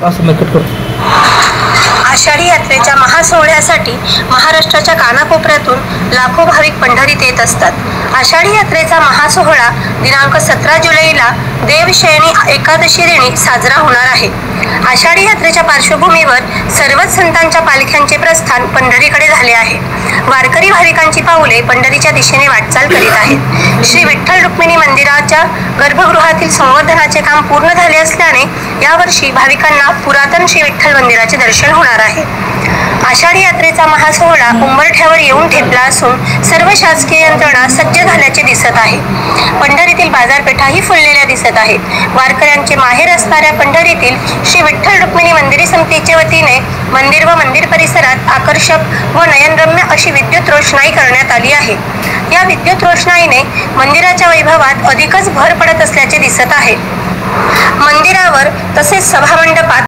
असं नक्की करतो। आषाढी यात्रेच्या महासोहळ्यासाठी महाराष्ट्राच्या कानाकोपऱ्यातून लाखो भाविक पंढरीत येत असतात। आषाढी यात्रेचा महासोहळा दिनांक 17 जुलैला देवशयनी एकादशी दिनी साजरा होणार आहे। आषाढी यात्रेच्या पार्श्वभूमीवर सर्वच संतांच्या पालख्यांचे प्रस्थान पंढरीकडे झाले आहे। वारकरी भाविकांची पाऊले पंढरीच्या दिशेने वाटचाल करीत आहेत। श्री विठ्ठल रुक्मिणी मंदिराच्या गर्भगृहातील संवर्धनाचे काम पूर्ण झाले असल्याने यावर्षी भाविकांना पुरातन श्री विठ्ठल मंदिराचे दर्शन होणार आहे। आषाढी यात्रेचा महासोहळा उंबरठ्यावर येऊन ठेपला असून सर्व शासकीय यंत्रणा सज्ज झाल्याचे दिसत आहे। पंढरीतील बाजारपेठाही फुललेल्या दिसत आहेत। वारकऱ्यांचे माहेर असणाऱ्या पंढरीतील श्री विठ्ठल रुक्मिणी मंदिर समितीच्या वतीने मंदिर व मंदिर परिसरात आकर्षक व नयनरम्य अशी विद्युत रोषणाई करण्यात आली आहे। या विद्युत रोषणाईने मंदिराच्या वैभवात अधिकच भर पडत असल्याचे दिसत आहे। मंदिरावर तसेच सभामंडपात